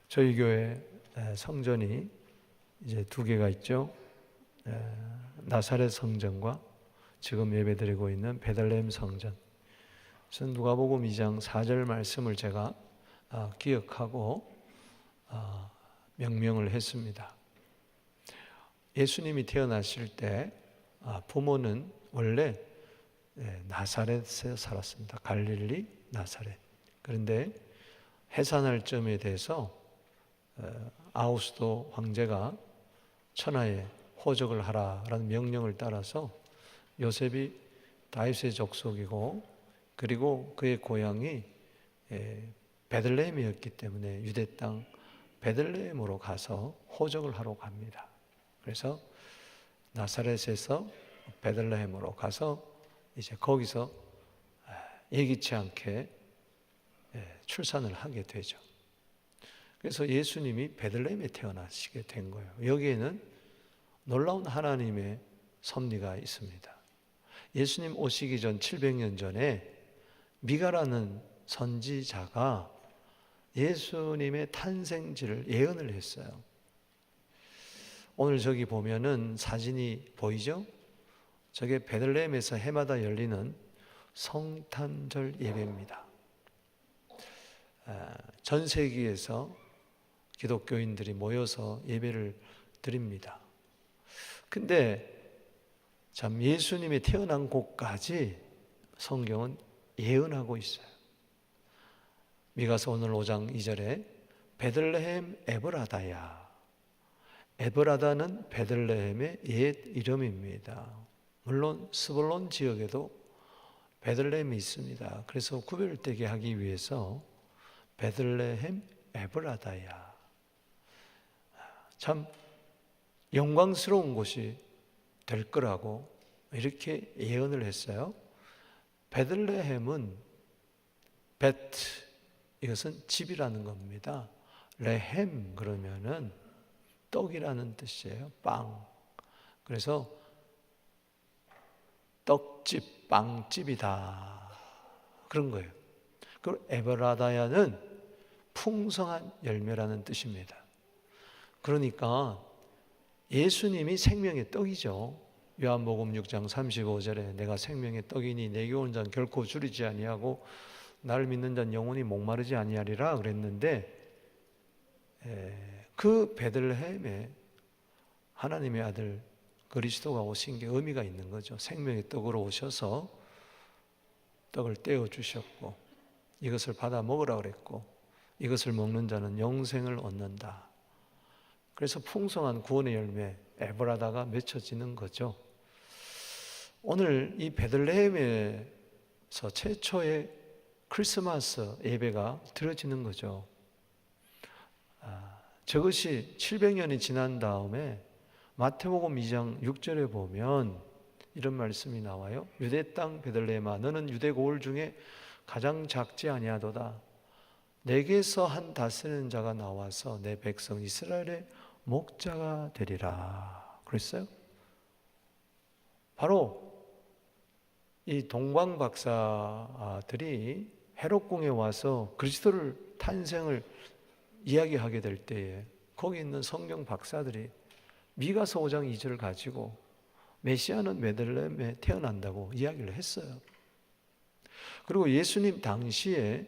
저희 교회 성전이 이제 두 개가 있죠. 나사렛 성전과 지금 예배드리고 있는 베들레헴 성전. 그래서 누가복음 2장 4절 말씀을 제가 기억하고 명명을 했습니다. 예수님이 태어나실 때 부모는 원래 나사렛에 살았습니다. 갈릴리 나사렛. 그런데 해산할 점에 대해서 아우구스도 황제가 천하에 호적을 하라라는 명령을 따라서 요셉이 다윗의 족속이고 그리고 그의 고향이 베들레헴이었기 때문에 유대 땅 베들레헴으로 가서 호적을 하러 갑니다. 그래서 나사렛에서 베들레헴으로 가서 이제 거기서 예기치 않게 출산을 하게 되죠. 그래서 예수님이 베들레헴에 태어나시게 된 거예요. 여기에는 놀라운 하나님의 섭리가 있습니다. 예수님 오시기 전 700년 전에 미가라는 선지자가 예수님의 탄생지를 예언을 했어요. 오늘 저기 보면은 사진이 보이죠? 저게 베들레헴에서 해마다 열리는 성탄절 예배입니다. 전 세계에서 기독교인들이 모여서 예배를 드립니다. 근데 참 예수님이 태어난 곳까지 성경은 예언하고 있어요. 미가서 오늘 5장 2절에 베들레헴 에브라다야. 에브라다는 베들레헴의 옛 이름입니다. 물론 스불론 지역에도 베들레헴이 있습니다. 그래서 구별되게 하기 위해서 베들레헴 에브라다야. 참 영광스러운 곳이 될 거라고 이렇게 예언을 했어요. 베들레헴은 베트, 이것은 집이라는 겁니다. 레헴 그러면은 떡이라는 뜻이에요. 빵. 그래서 떡집, 빵집이다. 그런 거예요. 그리고 에브라다야는 풍성한 열매라는 뜻입니다. 그러니까 예수님이 생명의 떡이죠. 요한복음 6장 35절에 내가 생명의 떡이니 내게 오는 자는 결코 줄이지 아니하고 나를 믿는 자는 영원히 목마르지 아니하리라 그랬는데 그 베들레헴에 하나님의 아들 그리스도가 오신 게 의미가 있는 거죠. 생명의 떡으로 오셔서 떡을 떼어 주셨고 이것을 받아 먹으라 그랬고 이것을 먹는 자는 영생을 얻는다. 그래서 풍성한 구원의 열매 에브라다가 맺혀지는 거죠. 오늘 이 베들레헴에서 최초의 크리스마스 예배가 드려지는 거죠. 저것이 700년이 지난 다음에 마태복음 2장 6절에 보면 이런 말씀이 나와요. 유대 땅 베들레헴아 너는 유대 고을 중에 가장 작지 아니하도다. 내게서 한 다스리는 자가 나와서 내 백성 이스라엘의 목자가 되리라. 그랬어요. 바로 이 동방 박사들이 헤롯궁에 와서 그리스도를 탄생을 이야기하게 될 때에 거기 있는 성경 박사들이 미가서 5장 2절을 가지고 메시아는 베들레헴에 태어난다고 이야기를 했어요. 그리고 예수님 당시에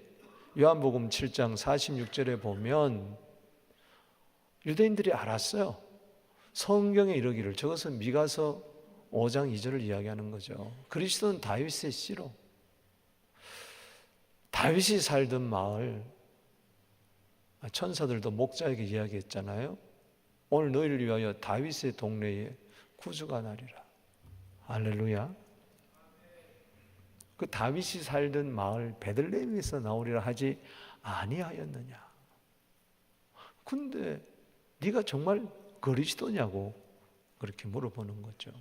요한복음 7장 46절에 보면 유대인들이 알았어요. 성경에 이르기를 저것은 미가서 5장 2절을 이야기하는 거죠. 그리스도는 다윗의 씨로 다윗이 살던 마을 천사들도 목자에게 이야기했잖아요. 오늘 너희를 위하여 다윗의 동네에 구주가 나리라. 할렐루야. 그 다윗이 살던 마을 베들레헴에서 나오리라 하지 아니하였느냐. 근데 네가 정말 그리스도냐고 그렇게 물어보는 거죠.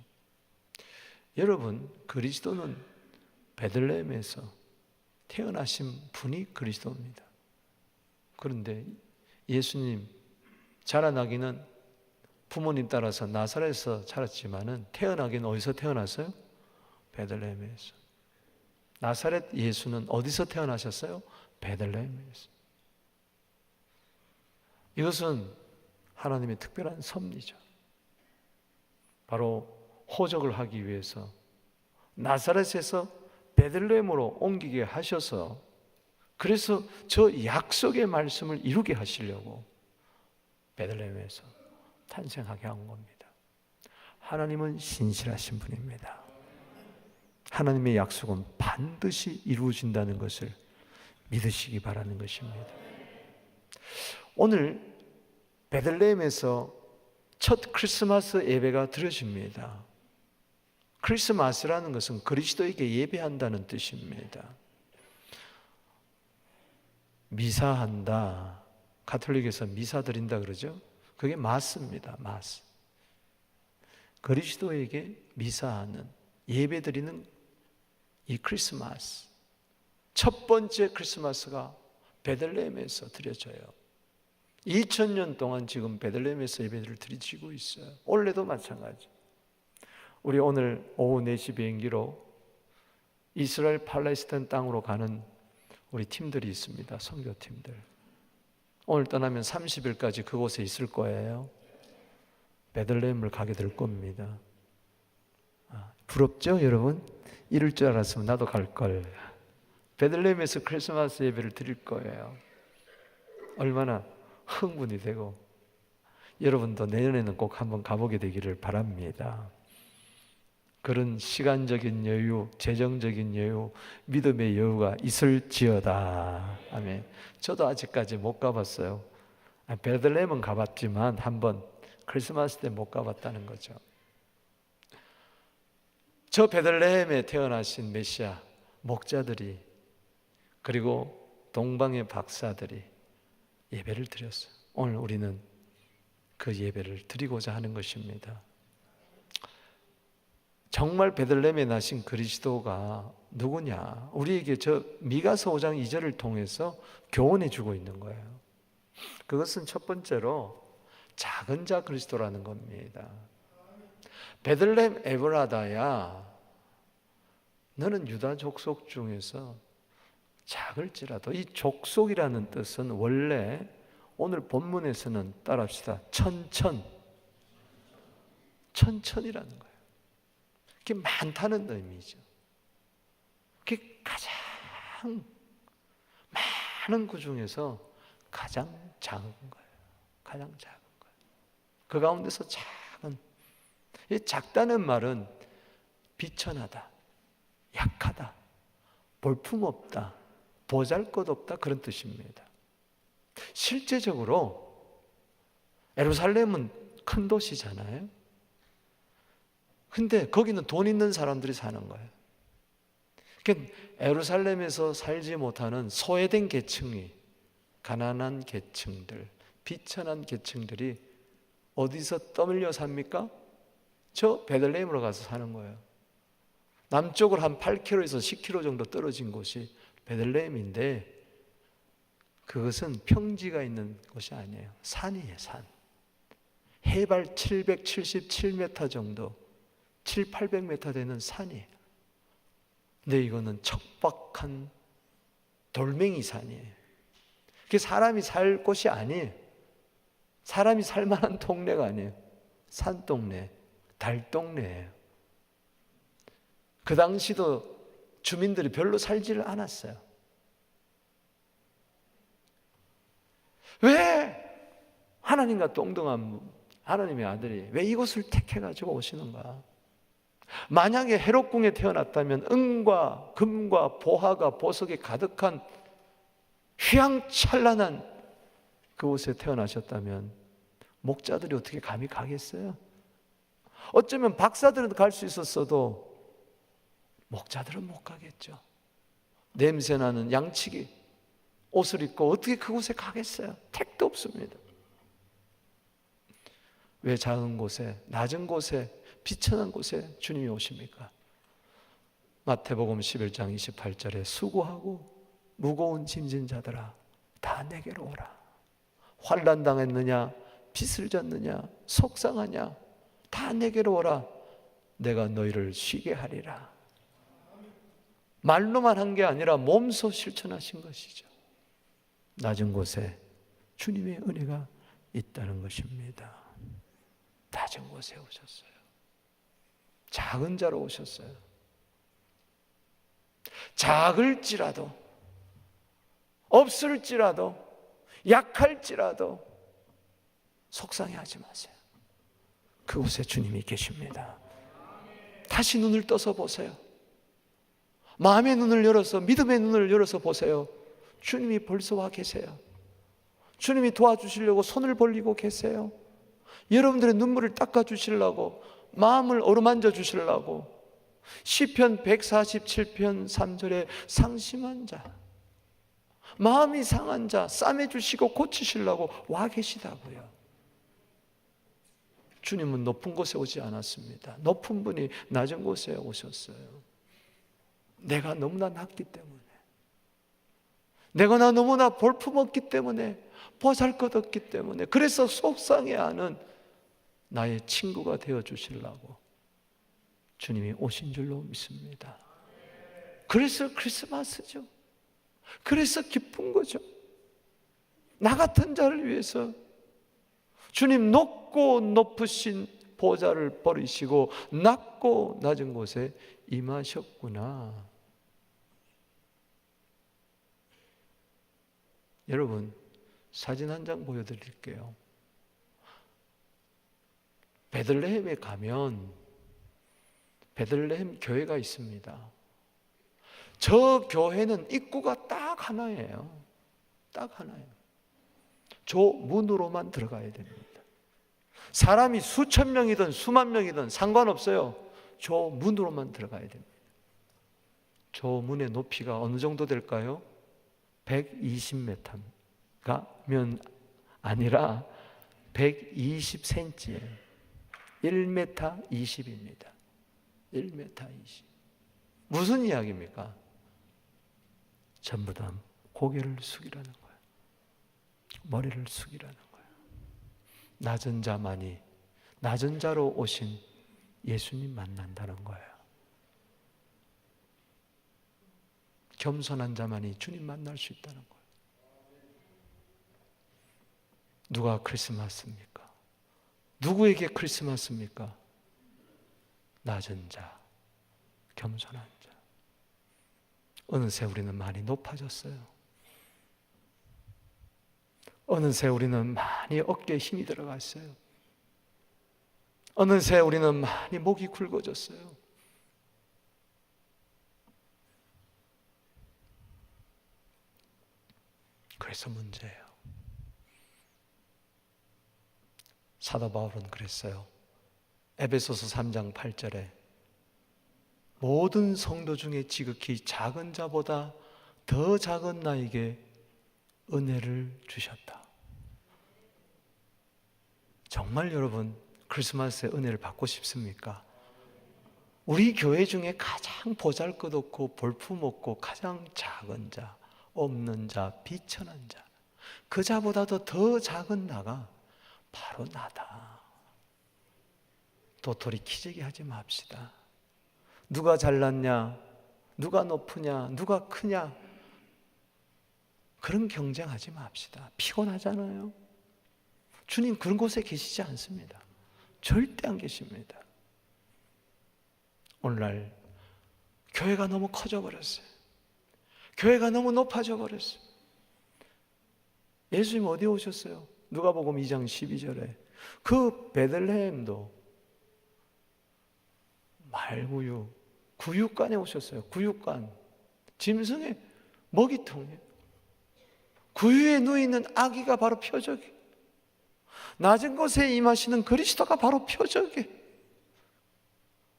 여러분, 그리스도는 베들레헴에서 태어나신 분이 그리스도입니다. 그런데 예수님 자라나기는 부모님 따라서 나사렛에서 자랐지만은 태어나기는 어디서 태어났어요? 베들레헴에서. 나사렛 예수는 어디서 태어나셨어요? 베들레헴에서. 이것은 하나님의 특별한 섭리죠. 바로 호적을 하기 위해서 나사렛에서 베들레헴으로 옮기게 하셔서, 그래서 저 약속의 말씀을 이루게 하시려고 베들레헴에서 탄생하게 한 겁니다. 하나님은 신실하신 분입니다. 하나님의 약속은 반드시 이루어진다는 것을 믿으시기 바라는 것입니다. 오늘 베들레헴에서 첫 크리스마스 예배가 드려집니다. 크리스마스라는 것은 그리스도에게 예배한다는 뜻입니다. 미사한다, 가톨릭에서 미사 드린다 그러죠. 그게 마스입니다. 마스. 그리스도에게 미사하는, 예배 드리는 이 크리스마스, 첫 번째 크리스마스가 베들레헴에서 드려져요. 2000년 동안 지금 베들레헴에서 예배를 드리고 있어요. 올해도 마찬가지. 우리 오늘 오후 4시 비행기로 이스라엘 팔레스타인 땅으로 가는 우리 팀들이 있습니다. 선교팀들. 오늘 떠나면 30일까지 그곳에 있을 거예요. 베들레헴을 가게 될 겁니다. 부럽죠, 여러분? 이럴 줄 알았으면 나도 갈 걸. 베들레헴에서 크리스마스 예배를 드릴 거예요. 얼마나 흥분이 되고, 여러분도 내년에는 꼭 한번 가보게 되기를 바랍니다. 그런 시간적인 여유, 재정적인 여유, 믿음의 여유가 있을지어다. 아멘. 저도 아직까지 못 가봤어요. 베들레헴은 가봤지만 한번 크리스마스 때 못 가봤다는 거죠. 저 베들레헴에 태어나신 메시아 목자들이, 그리고 동방의 박사들이 예배를 드렸어요. 오늘 우리는 그 예배를 드리고자 하는 것입니다. 정말 베들레헴에 나신 그리스도가 누구냐? 우리에게 저 미가서 5장 2절을 통해서 교훈해 주고 있는 거예요. 그것은 첫 번째로 작은 자 그리스도라는 겁니다. 베들레헴 에브라다야, 너는 유다 족속 중에서 작을지라도, 이 족속이라는 뜻은 원래 오늘 본문에서는 따라합시다. 천천이라는 거예요. 그게 많다는 의미죠. 그게 가장 많은 그 중에서 가장 작은 거예요. 가장 작은 거예요. 그 가운데서 작은, 이 작다는 말은 비천하다, 약하다, 볼품없다, 보잘것없다, 그런 뜻입니다. 실제적으로 예루살렘은 큰 도시잖아요. 근데 거기는 돈 있는 사람들이 사는 거예요. 그러니까 예루살렘에서 살지 못하는 소외된 계층이, 가난한 계층들, 비천한 계층들이 어디서 떠밀려 삽니까? 저 베들레헴으로 가서 사는 거예요. 남쪽으로 한 8km에서 10km 정도 떨어진 곳이 베들레헴인데, 그것은 평지가 있는 곳이 아니에요. 산이에요, 산. 해발 777m 정도, 700~800m 되는 산이에요. 근데 이거는 척박한 돌멩이 산이에요. 그게 사람이 살 곳이 아니에요. 사람이 살 만한 동네가 아니에요. 산동네, 달동네예요. 그 당시도 주민들이 별로 살지를 않았어요. 왜 하나님과 동등한 하나님의 아들이 왜 이곳을 택해가지고 오시는가? 만약에 헤롯궁에 태어났다면 은과 금과 보화가 보석이 가득한 휘황찬란한 그곳에 태어나셨다면 목자들이 어떻게 감히 가겠어요? 어쩌면 박사들은 갈 수 있었어도 목자들은 못 가겠죠. 냄새나는 양치기 옷을 입고 어떻게 그곳에 가겠어요? 택도 없습니다. 왜 작은 곳에, 낮은 곳에, 비천한 곳에 주님이 오십니까? 마태복음 11장 28절에 수고하고 무거운 짐진 자들아 다 내게로 오라. 환난 당했느냐, 빚을 졌느냐, 속상하냐, 다 내게로 오라. 내가 너희를 쉬게 하리라. 말로만 한 게 아니라 몸소 실천하신 것이죠. 낮은 곳에 주님의 은혜가 있다는 것입니다. 낮은 곳에 오셨어요. 작은 자로 오셨어요. 작을지라도, 없을지라도, 약할지라도 속상해하지 마세요. 그곳에 주님이 계십니다. 다시 눈을 떠서 보세요. 마음의 눈을 열어서, 믿음의 눈을 열어서 보세요. 주님이 벌써 와 계세요. 주님이 도와주시려고 손을 벌리고 계세요. 여러분들의 눈물을 닦아주시려고, 마음을 어루만져 주시려고. 시편 147편 3절에 상심한 자, 마음이 상한 자 싸매주시고 고치시려고 와 계시다고요. 주님은 높은 곳에 오지 않았습니다. 높은 분이 낮은 곳에 오셨어요. 내가 너무나 낮기 때문에, 내가 너무나 볼품없기 때문에, 보잘것없기 때문에, 그래서 속상해하는 나의 친구가 되어주시려고 주님이 오신 줄로 믿습니다. 그래서 크리스마스죠. 그래서 기쁜 거죠. 나 같은 자를 위해서 주님 높고 높으신 보좌를 버리시고 낮고 낮은 곳에 임하셨구나. 여러분, 사진 한 장 보여드릴게요. 베들레헴에 가면 베들레헴 교회가 있습니다. 저 교회는 입구가 딱 하나예요. 딱 하나예요. 저 문으로만 들어가야 됩니다. 사람이 수천 명이든 수만 명이든 상관없어요. 저 문으로만 들어가야 됩니다. 저 문의 높이가 어느 정도 될까요? 120m가 면 아니라 120cm예요. 1m 20입니다. 1m 20. 무슨 이야기입니까? 전부 다 고개를 숙이라는 거예요. 머리를 숙이라는 거예요. 낮은 자만이, 낮은 자로 오신 예수님 만난다는 거예요. 겸손한 자만이 주님 만날 수 있다는 거예요. 누가 크리스마스입니까? 누구에게 크리스마스입니까? 낮은 자, 겸손한 자. 어느새 우리는 많이 높아졌어요. 어느새 우리는 많이 어깨에 힘이 들어갔어요. 어느새 우리는 많이 목이 굵어졌어요. 그래서 문제예요. 사도 바울은 그랬어요. 에베소서 3장 8절에 모든 성도 중에 지극히 작은 자보다 더 작은 나에게 은혜를 주셨다. 정말 여러분 크리스마스에 은혜를 받고 싶습니까? 우리 교회 중에 가장 보잘것없고 볼품없고 가장 작은 자, 없는 자, 비천한 자, 그 자보다도 더 작은 나가 바로 나다. 도토리 키재기 하지 맙시다. 누가 잘났냐, 누가 높으냐, 누가 크냐, 그런 경쟁하지 맙시다. 피곤하잖아요. 주님 그런 곳에 계시지 않습니다. 절대 안 계십니다. 오늘날 교회가 너무 커져 버렸어요. 교회가 너무 높아져 버렸어요. 예수님 어디 오셨어요? 누가복음 2장 12절에 그 베들레헴도 말구유, 구육간에 오셨어요. 구육간, 짐승의 먹이통에 구유에 누이는 아기가 바로 표적이, 낮은 곳에 임하시는 그리스도가 바로 표적이,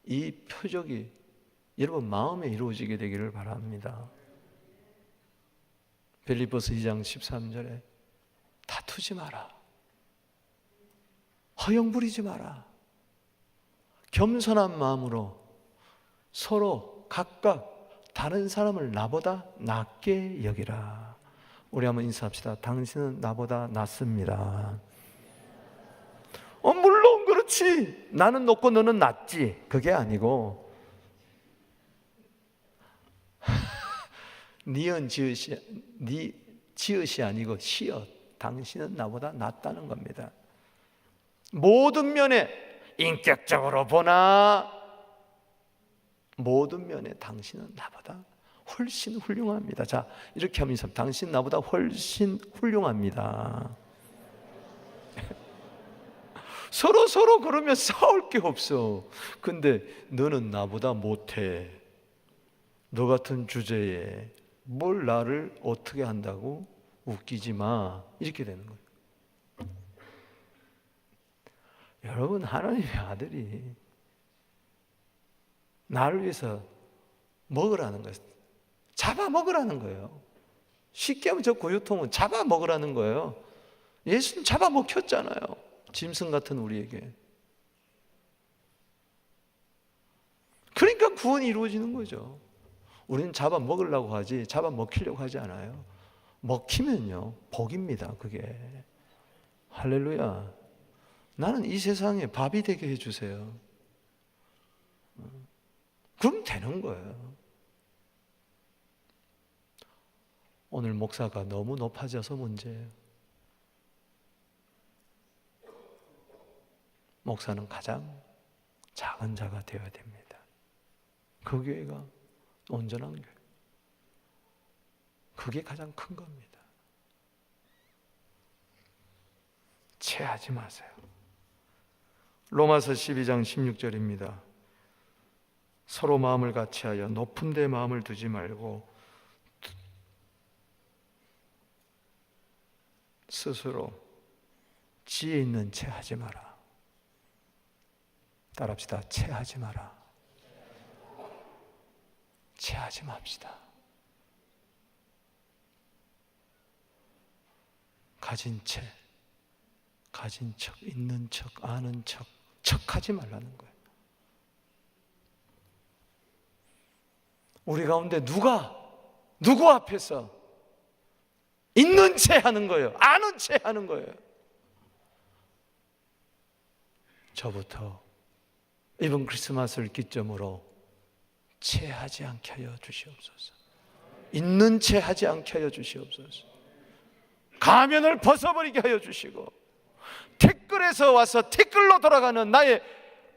이 표적이 여러분 마음에 이루어지게 되기를 바랍니다. 빌립보서 2장 13절에 다투지 마라, 허영 부리지 마라, 겸손한 마음으로 서로 각각 다른 사람을 나보다 낫게 여기라. 우리 한번 인사합시다. 당신은 나보다 낫습니다. 물론 그렇지. 나는 높고 너는 낮지. 그게 아니고 니은 지읒이, 니 지읒이 아니고 시읒. 당신은 나보다 낫다는 겁니다. 모든 면에, 인격적으로 보나 모든 면에 당신은 나보다 훨씬 훌륭합니다. 자, 이렇게 하면서 당신 나보다 훨씬 훌륭합니다. 서로 그러면 싸울 게 없어. 근데 너는 나보다 못해. 너 같은 주제에 뭘 나를 어떻게 한다고? 웃기지 마. 이렇게 되는 거예요. 여러분, 하나님의 아들이 나를 위해서 먹으라는 거예요. 잡아먹으라는 거예요. 쉽게 하면 저 고유통은 잡아먹으라는 거예요. 예수님 잡아먹혔잖아요. 짐승 같은 우리에게. 그러니까 구원이 이루어지는 거죠. 우리는 잡아먹으려고 하지 잡아먹히려고 하지 않아요. 먹히면요 복입니다. 그게. 할렐루야. 나는 이 세상에 밥이 되게 해주세요. 그럼 되는 거예요. 오늘 목사가 너무 높아져서 문제예요. 목사는 가장 작은 자가 되어야 됩니다. 그 교회가 온전한 교회. 그게 가장 큰 겁니다. 체하지 마세요. 로마서 12장 16절입니다. 서로 마음을 같이하여 높은 데 마음을 두지 말고 스스로 지혜 있는 채 하지 마라. 따라합시다. 체하지 마라. 체하지 맙시다. 가진 채, 가진 척, 있는 척, 아는 척, 척하지 말라는 거예요. 우리 가운데 누구 앞에서 있는 채 하는 거예요. 아는 채 하는 거예요. 저부터 이번 크리스마스를 기점으로 채하지 않게 하여 주시옵소서. 있는 채 하지 않게 하여 주시옵소서. 가면을 벗어버리게 하여 주시고 티끌에서 와서 티끌로 돌아가는 나의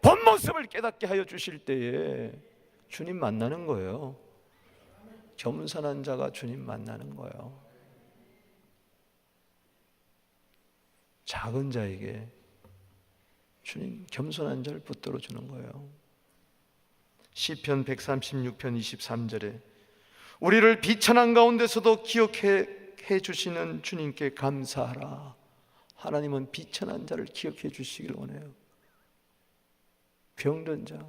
본 모습을 깨닫게 하여 주실 때에 주님 만나는 거예요. 겸손한 자가 주님 만나는 거예요. 작은 자에게 주님 겸손한 자를 붙들어 주는 거예요. 시편 136편 23절에 우리를 비천한 가운데서도 기억해 주시는 주님께 감사하라. 하나님은 비천한 자를 기억해 주시길 원해요. 병든 자,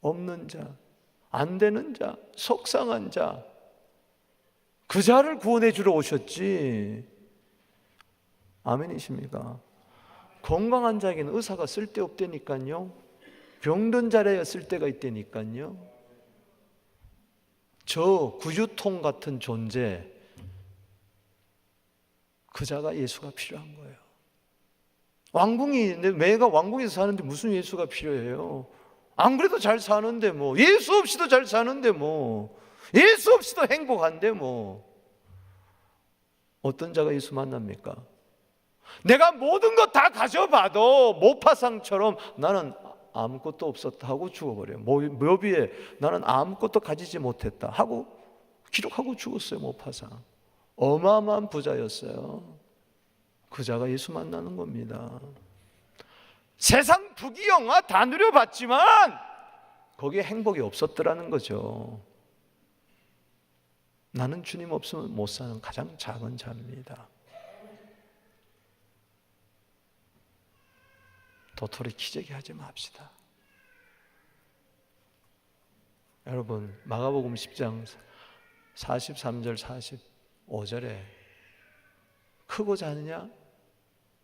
없는 자, 안 되는 자, 속상한 자, 그 자를 구원해 주러 오셨지. 아멘이십니까? 건강한 자에게는 의사가 쓸데없다니까요. 병든 자라야 쓸데가 있다니까요. 저 구유통 같은 존재, 그 자가 예수가 필요한 거예요. 왕궁이, 내가 왕궁에서 사는데 무슨 예수가 필요해요? 안 그래도 잘 사는데 뭐, 예수 없이도 잘 사는데 뭐, 예수 없이도 행복한데 뭐. 어떤 자가 예수 만납니까? 내가 모든 것 다 가져봐도 모파상처럼 나는 아무것도 없었다 하고 죽어버려요. 묘비에 나는 아무것도 가지지 못했다 하고 기록하고 죽었어요. 모파상. 어마어마한 부자였어요. 그 자가 예수 만나는 겁니다. 세상 부귀영화 다 누려봤지만 거기에 행복이 없었더라는 거죠. 나는 주님 없으면 못 사는 가장 작은 자입니다. 도토리 키재기 하지 맙시다. 여러분, 마가복음 10장 43절 45절에 크고자 하느냐?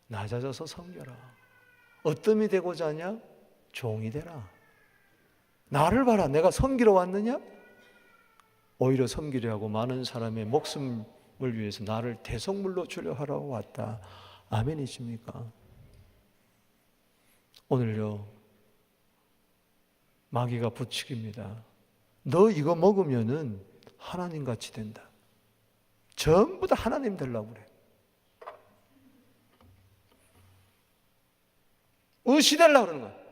낮아져서 섬겨라. 어뜸이 되고자 하냐? 종이 되라. 나를 봐라. 내가 섬기러 왔느냐? 오히려 섬기려 하고 많은 사람의 목숨을 위해서 나를 대속물로 주려 하라고 왔다. 아멘이십니까? 오늘요, 마귀가 부추깁니다. 너 이거 먹으면은 하나님 같이 된다. 전부 다 하나님 되려고 그래. 의시되려고 그러는 거예요.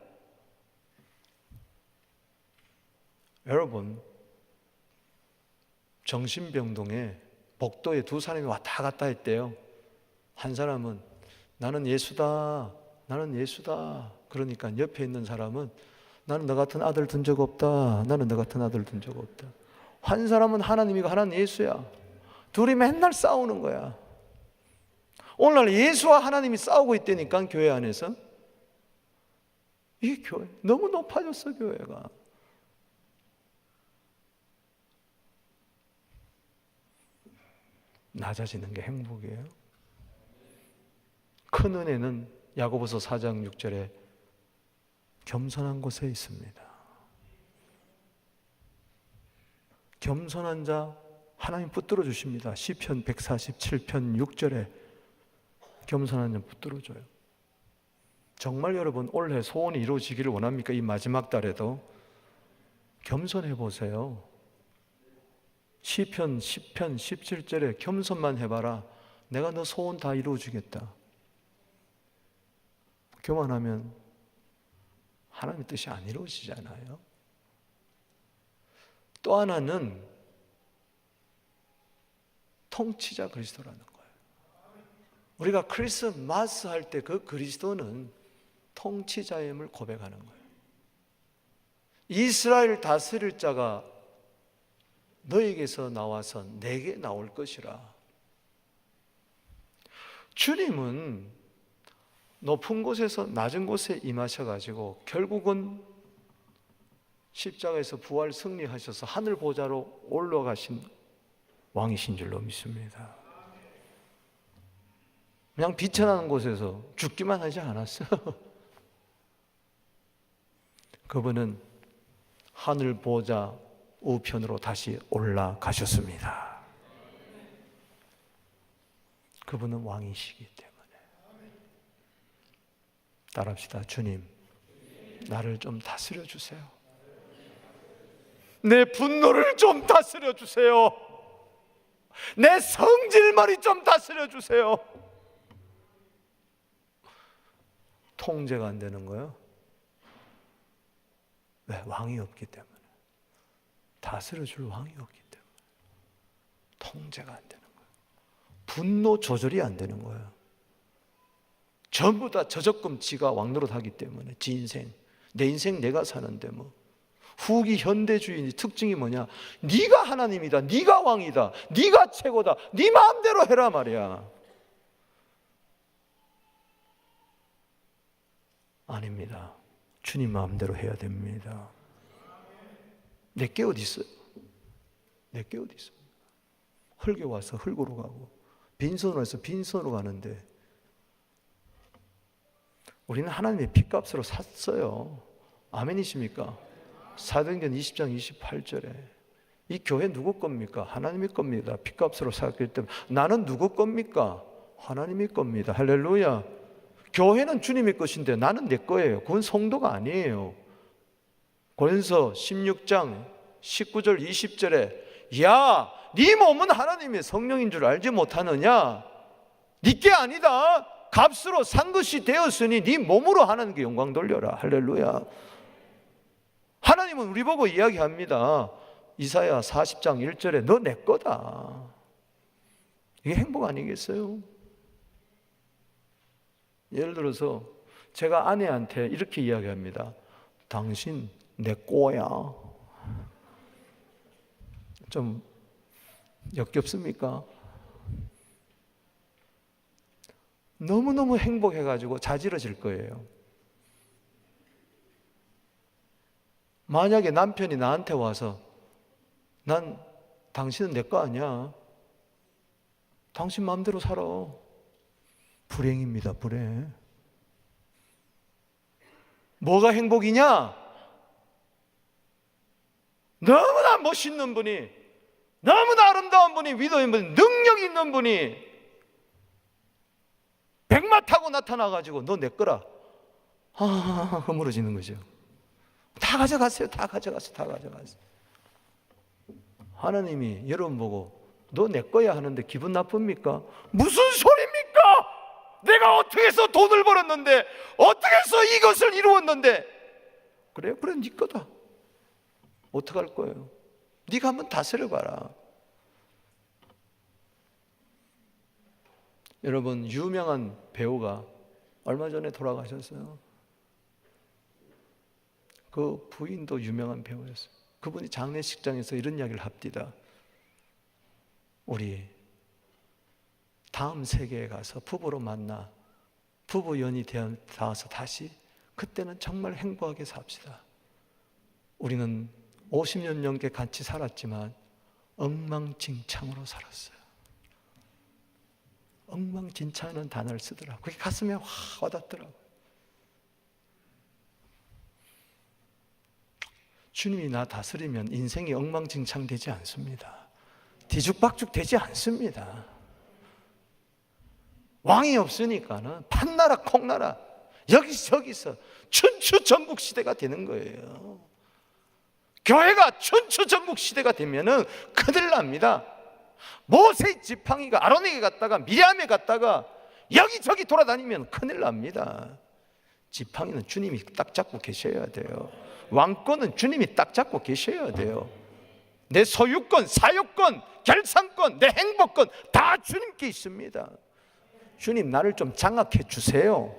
여러분, 정신병동에 복도에 두 사람이 왔다 갔다 했대요. 한 사람은 나는 예수다, 나는 예수다. 그러니까 옆에 있는 사람은 나는 너 같은 아들 둔 적 없다, 나는 너 같은 아들 둔 적 없다. 한 사람은 하나님이고 하나는 예수야. 둘이 맨날 싸우는 거야. 오늘날 예수와 하나님이 싸우고 있다니까, 교회 안에서. 이 교회 너무 높아졌어, 교회가. 낮아지는 게 행복이에요. 큰 은혜는 야고보서 4장 6절에 겸손한 곳에 있습니다. 겸손한 자 하나님 붙들어 주십니다. 시편 147편 6절에 겸손한 자 붙들어 줘요. 정말 여러분 올해 소원이 이루어지기를 원합니까? 이 마지막 달에도 겸손해 보세요. 시편 10편 17절에 겸손만 해봐라. 내가 너 소원 다 이루어주겠다. 교만하면 하나님의 뜻이 안 이루어지잖아요. 또 하나는 통치자 그리스도라는 거예요. 우리가 크리스마스 할 때 그 그리스도는 통치자임을 고백하는 거예요. 이스라엘 다스릴 자가 너에게서 나와서 내게 나올 것이라. 주님은 높은 곳에서 낮은 곳에 임하셔가지고 결국은 십자가에서 부활 승리하셔서 하늘 보좌로 올라가신 왕이신 줄로 믿습니다. 그냥 비천하는 곳에서 죽기만 하지 않았어요. 그분은 하늘 보좌 우편으로 다시 올라가셨습니다. 그분은 왕이시기 때문에. 따라합시다. 주님, 나를 좀 다스려 주세요. 내 분노를 좀 다스려 주세요. 내 성질머리 좀 다스려 주세요. 통제가 안 되는 거예요. 왜? 왕이 없기 때문에. 다스려 줄 왕이 없기 때문에. 통제가 안 되는 거예요. 분노 조절이 안 되는 거예요. 전부 다 저적금 지가 왕노릇하기 때문에. 지 인생, 내 인생 내가 사는데 뭐. 후기 현대주의 특징이 뭐냐? 네가 하나님이다, 네가 왕이다, 네가 최고다, 네 마음대로 해라 말이야. 아닙니다. 주님 마음대로 해야 됩니다. 내게 어디 있어요? 내게 어디 있어요? 흙에 와서 흙으로 가고 빈손으로 해서 빈손으로 가는데 우리는 하나님의 핏값으로 샀어요. 아멘이십니까? 사도행전 20장 28절에 이 교회 누구 겁니까? 하나님의 겁니다. 핏값으로 샀기 때문에. 나는 누구 겁니까? 하나님의 겁니다. 할렐루야. 교회는 주님의 것인데 나는 내 거예요. 그건 성도가 아니에요. 고린도서 16장 19절 20절에 야, 네 몸은 하나님의 성령인 줄 알지 못하느냐? 네게 아니다. 값으로 산 것이 되었으니 네 몸으로 하나님께 영광 돌려라. 할렐루야. 하나님은 우리 보고 이야기합니다. 이사야 40장 1절에 너 내 거다. 이게 행복 아니겠어요? 예를 들어서 제가 아내한테 이렇게 이야기합니다. 당신 내 꼬야. 좀 역겹습니까? 너무너무 행복해가지고 자지러질 거예요. 만약에 남편이 나한테 와서 난 당신은 내 거 아니야. 당신 마음대로 살아. 불행입니다. 불행. 뭐가 행복이냐? 너무나 멋있는 분이, 너무나 아름다운 분이, 위도인 분이, 능력 있는 분이 백마 타고 나타나가지고 너 내 거라. 허물어지는 거죠. 다 가져갔어요. 다 가져갔어요. 다 가져갔어요. 하나님이 여러분 보고 너 내 거야 하는데 기분 나쁩니까? 무슨 소리입니까? 내가 어떻게 해서 돈을 벌었는데, 어떻게 해서 이것을 이루었는데. 그래 네 거다. 어떡할 거예요? 네가 한번 다스려봐라. 여러분, 유명한 배우가 얼마 전에 돌아가셨어요. 그 부인도 유명한 배우였어요. 그분이 장례식장에서 이런 이야기를 합디다. 우리 다음 세계에 가서 부부로 만나 부부 연이 닿아서 다시 그때는 정말 행복하게 삽시다. 우리는 50년 넘게 같이 살았지만 엉망진창으로 살았어요. 엉망진창이라는 단어를 쓰더라고요. 그게 가슴에 확 와닿더라고요. 주님이 나 다스리면 인생이 엉망진창 되지 않습니다. 뒤죽박죽 되지 않습니다. 왕이 없으니까는 판나라 콩나라 여기저기서 춘추전국 시대가 되는 거예요. 교회가 춘추전국 시대가 되면은 큰일 납니다. 모세 지팡이가 아론에게 갔다가 미리암에 갔다가 여기저기 돌아다니면 큰일 납니다. 지팡이는 주님이 딱 잡고 계셔야 돼요. 왕권은 주님이 딱 잡고 계셔야 돼요. 내 소유권, 사유권, 결산권, 내 행복권 다 주님께 있습니다. 주님 나를 좀 장악해 주세요.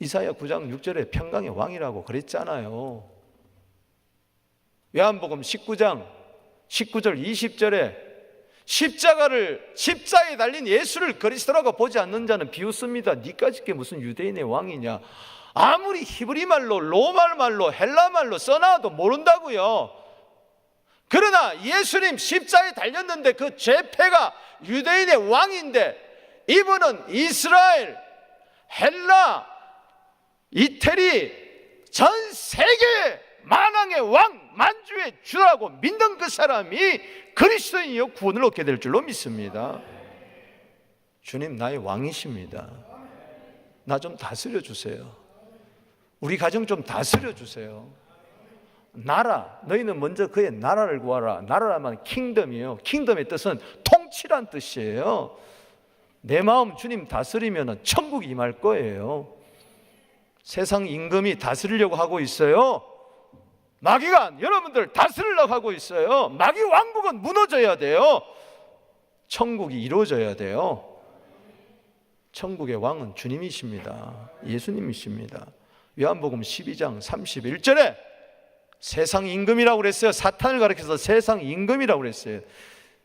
이사야 9장 6절에 평강의 왕이라고 그랬잖아요. 요한복음 19장 19절 20절에 십자가에 달린 예수를 그리스도라고 보지 않는 자는 비웃습니다. 니까짓 게 무슨 유대인의 왕이냐. 아무리 히브리 말로 로마 말로 헬라 말로 써놔도 모른다고요. 그러나 예수님 십자가에 달렸는데 그 죄패가 유대인의 왕인데, 이분은 이스라엘, 헬라, 이태리 전 세계 만왕의 왕, 만주의 주라고 믿는 그 사람이 그리스도인이요 구원을 얻게 될 줄로 믿습니다. 주님 나의 왕이십니다. 나 좀 다스려 주세요. 우리 가정 좀 다스려 주세요. 나라, 너희는 먼저 그의 나라를 구하라. 나라라면 킹덤이에요. 킹덤의 뜻은 통치란 뜻이에요. 내 마음 주님 다스리면 천국이 임할 거예요. 세상 임금이 다스리려고 하고 있어요. 마귀가 여러분들 다스리려고 하고 있어요. 마귀 왕국은 무너져야 돼요. 천국이 이루어져야 돼요. 천국의 왕은 주님이십니다. 예수님이십니다. 요한복음 12장 31절에 세상 임금이라고 그랬어요. 사탄을 가리켜서 세상 임금이라고 그랬어요.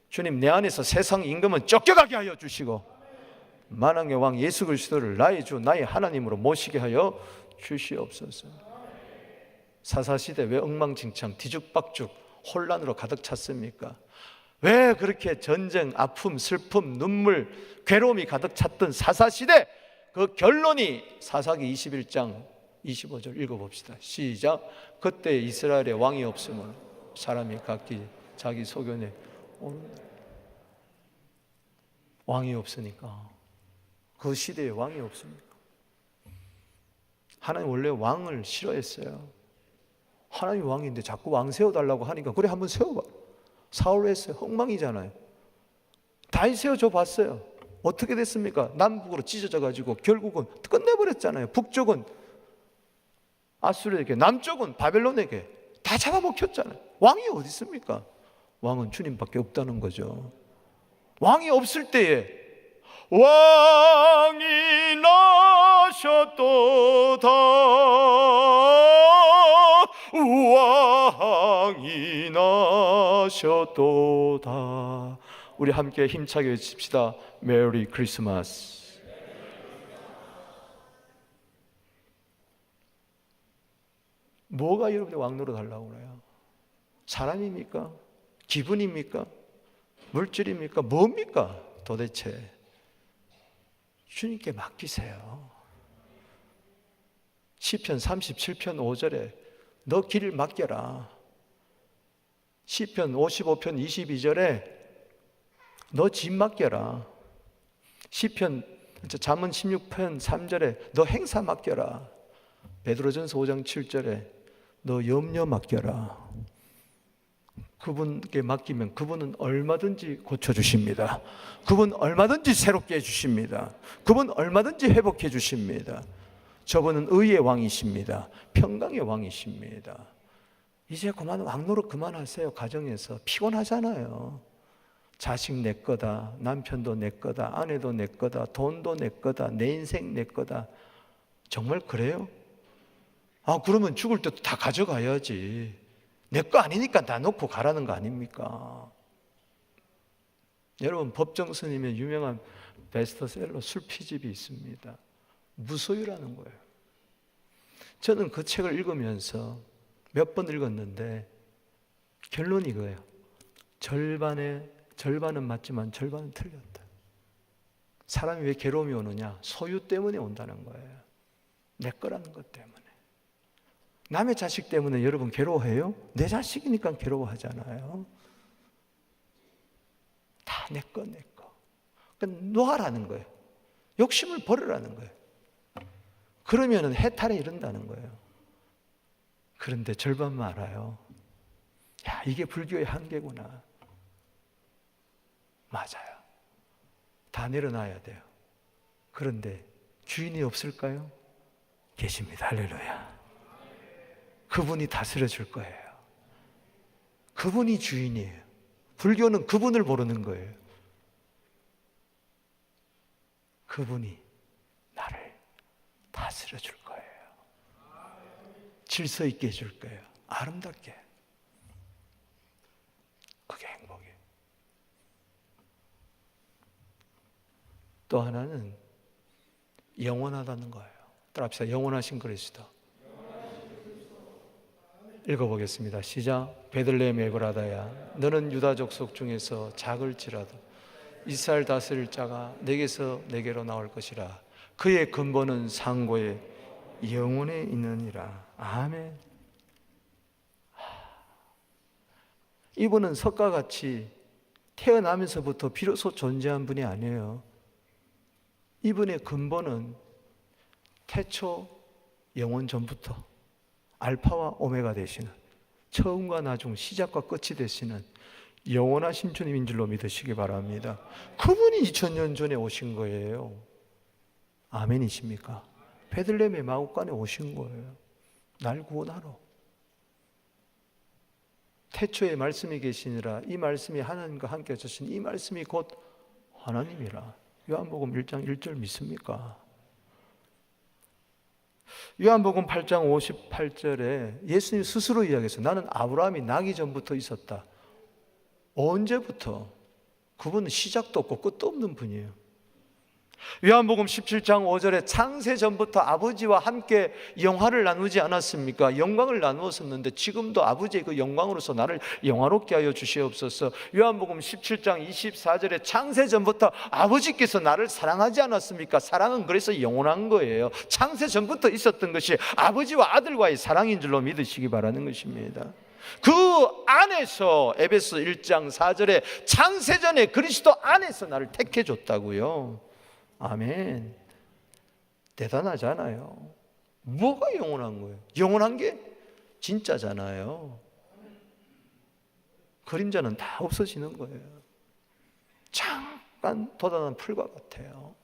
주님 내 안에서 세상 임금은 쫓겨가게 하여 주시고 만왕의 왕 예수 그리스도를 나의 주 나의 하나님으로 모시게 하여 주시옵소서. 사사시대 왜 엉망진창 뒤죽박죽 혼란으로 가득 찼습니까? 왜 그렇게 전쟁, 아픔, 슬픔, 눈물, 괴로움이 가득 찼던 사사시대, 그 결론이 사사기 21장 25절 읽어봅시다. 시작. 그때 이스라엘에 왕이 없으면 사람이 각기 자기 소견에 오는. 왕이 없으니까, 그 시대에 왕이 없으니까. 하나님 원래 왕을 싫어했어요. 하나님 왕인데 자꾸 왕 세워달라고 하니까 그래 한번 세워봐. 사울로 했어요. 엉망이잖아요. 다윗 세워줘 봤어요. 어떻게 됐습니까? 남북으로 찢어져 가지고 결국은 끝내버렸잖아요. 북쪽은 아수르에게, 남쪽은 바벨론에게 다 잡아먹혔잖아요. 왕이 어디 있습니까? 왕은 주님밖에 없다는 거죠. 왕이 없을 때에 왕이 나셨도다, 왕이 나셨도다. 우리 함께 힘차게 외칩시다. 메리 크리스마스. 뭐가 여러분의 왕 노릇하려고 그래요? 사람입니까? 기분입니까? 물질입니까? 뭡니까? 도대체 주님께 맡기세요. 시편 37편 5절에 너 길을 맡겨라. 시편 55편 22절에 너 집 맡겨라. 시편 잠언 16편 3절에 너 행사 맡겨라. 베드로전서 5장 7절에 너 염려 맡겨라. 그분께 맡기면 그분은 얼마든지 고쳐주십니다. 그분 얼마든지 새롭게 해주십니다. 그분 얼마든지 회복해 주십니다. 저분은 의의 왕이십니다. 평강의 왕이십니다. 이제 그만 왕노릇 그만하세요. 가정에서 피곤하잖아요. 자식 내 거다, 남편도 내 거다, 아내도 내 거다, 돈도 내 거다, 내 인생 내 거다. 정말 그래요? 그러면 죽을 때도 다 가져가야지. 내 거 아니니까 다 놓고 가라는 거 아닙니까? 여러분, 법정 스님의 유명한 베스트셀러 술피집이 있습니다. 무소유라는 거예요. 저는 그 책을 읽으면서 몇 번 읽었는데 결론이 이거예요. 절반은 맞지만 절반은 틀렸다. 사람이 왜 괴로움이 오느냐? 소유 때문에 온다는 거예요. 내 거라는 것 때문에. 남의 자식 때문에 여러분 괴로워해요? 내 자식이니까 괴로워하잖아요. 다 내 거, 내 거. 그러니까 놓아라는 거예요. 욕심을 버리라는 거예요. 그러면 해탈에 이른다는 거예요. 그런데 절반만 알아요. 야, 이게 불교의 한계구나. 맞아요. 다 내려놔야 돼요. 그런데 주인이 없을까요? 계십니다. 할렐루야. 그분이 다스려 줄 거예요. 그분이 주인이에요. 불교는 그분을 모르는 거예요. 그분이 나를 다스려 줄 거예요. 질서 있게 해줄 거예요. 아름답게. 그게 행복이에요. 또 하나는 영원하다는 거예요. 따라합시다. 영원하신 그리스도. 읽어보겠습니다. 시작. 베들레헴 에브라다야, 너는 유다 족속 중에서 작을지라도 이스라엘 다스릴 자가 내게서 내게로 나올 것이라. 그의 근본은 상고에 영원에 있느니라. 아멘. 이분은 석가 같이 태어나면서부터 비로소 존재한 분이 아니에요. 이분의 근본은 태초 영원 전부터 알파와 오메가 되시는, 처음과 나중 시작과 끝이 되시는 영원하신 주님인 줄로 믿으시기 바랍니다. 그분이 2000년 전에 오신 거예요. 아멘이십니까? 베들레헴의 마구간에 오신 거예요. 날 구원하러. 태초에 말씀이 계시니라. 이 말씀이 하나님과 함께 하신 이 말씀이 곧 하나님이라. 요한복음 1장 1절 믿습니까? 요한복음 8장 58절에 예수님 스스로 이야기했어요. 나는 아브라함이 나기 전부터 있었다. 언제부터? 그분은 시작도 없고 끝도 없는 분이에요. 요한복음 17장 5절에 창세 전부터 아버지와 함께 영화를 나누지 않았습니까? 영광을 나누었었는데 지금도 아버지의 그 영광으로서 나를 영화롭게 하여 주시옵소서. 요한복음 17장 24절에 창세 전부터 아버지께서 나를 사랑하지 않았습니까? 사랑은 그래서 영원한 거예요. 창세 전부터 있었던 것이 아버지와 아들과의 사랑인 줄로 믿으시기 바라는 것입니다. 그 안에서 에베소 1장 4절에 창세전에 그리스도 안에서 나를 택해 줬다고요. 아멘. 대단하잖아요. 뭐가 영원한 거예요? 영원한 게 진짜잖아요. 그림자는 다 없어지는 거예요. 잠깐 돋아난 풀과 같아요.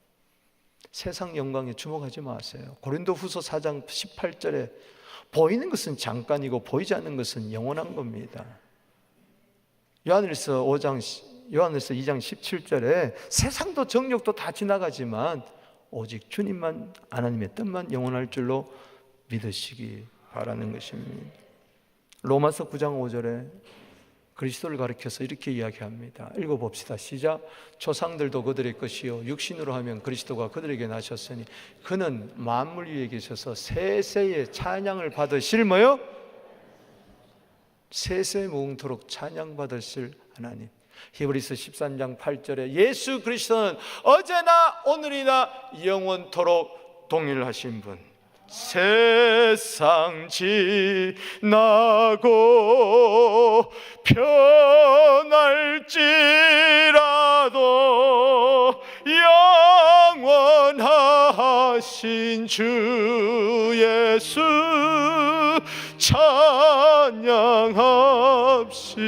세상 영광에 주목하지 마세요. 고린도후서 4장 18절에 보이는 것은 잠깐이고 보이지 않는 것은 영원한 겁니다. 요한일서 2장 17절에 세상도 정욕도 다 지나가지만 오직 주님만, 하나님의 뜻만 영원할 줄로 믿으시기 바라는 것입니다. 로마서 9장 5절에 그리스도를 가리켜서 이렇게 이야기합니다. 읽어봅시다. 시작. 조상들도 그들의 것이요 육신으로 하면 그리스도가 그들에게 나셨으니 그는 만물 위에 계셔서 세세의 찬양을 받으실 뭐요? 세세 무궁토록 찬양받으실 하나님. 히브리서 13장 8절에 예수 그리스도는 어제나 오늘이나 영원토록 동일하신 분. 세상 지나고 변할지라도 영원하신 주 예수 찬양합시다.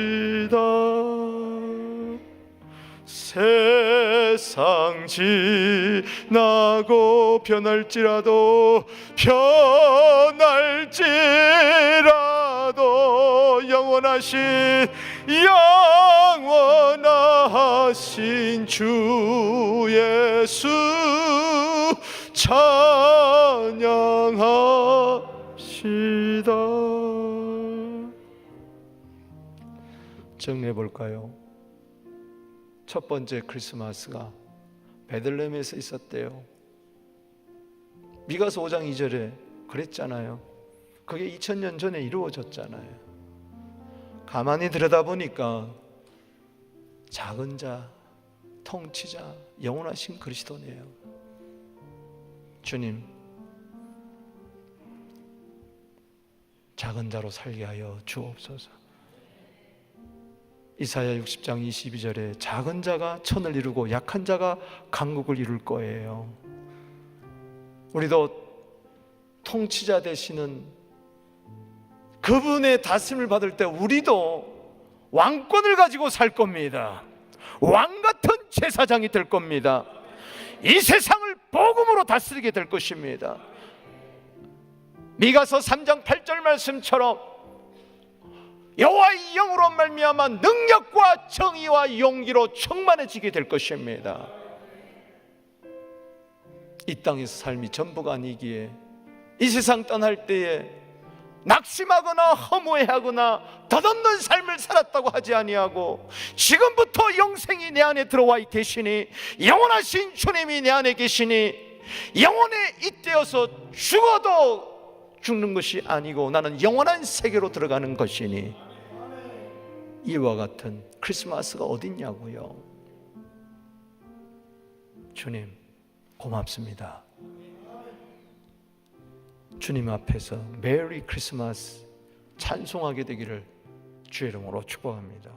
세상 지나고 변할지라도 영원하신 주 예수 찬양합시다. 정리해 볼까요? 첫 번째 크리스마스가 베들레헴에서 있었대요. 미가서 5장 2절에 그랬잖아요. 그게 2000년 전에 이루어졌잖아요. 가만히 들여다보니까 작은 자, 통치자, 영원하신 그리스도네요. 주님, 작은 자로 살게 하여 주옵소서. 이사야 60장 22절에 작은 자가 천을 이루고 약한 자가 강국을 이룰 거예요. 우리도 통치자 되시는 그분의 다스림을 받을 때 우리도 왕권을 가지고 살 겁니다. 왕 같은 제사장이 될 겁니다. 이 세상을 복음으로 다스리게 될 것입니다. 미가서 3장 8절 말씀처럼 여호와의 영으로 말미암아 능력과 정의와 용기로 충만해지게 될 것입니다. 이 땅에서 삶이 전부가 아니기에 이 세상 떠날 때에 낙심하거나 허무해하거나 덧없는 삶을 살았다고 하지 아니하고 지금부터 영생이 내 안에 들어와 계시니 영원하신 주님이 내 안에 계시니 영원에 잇대어서 죽어도 죽는 것이 아니고 나는 영원한 세계로 들어가는 것이니 이와 같은 크리스마스가 어딨냐고요. 주님 고맙습니다. 주님 앞에서 메리 크리스마스 찬송하게 되기를 주의 이름으로 축복합니다.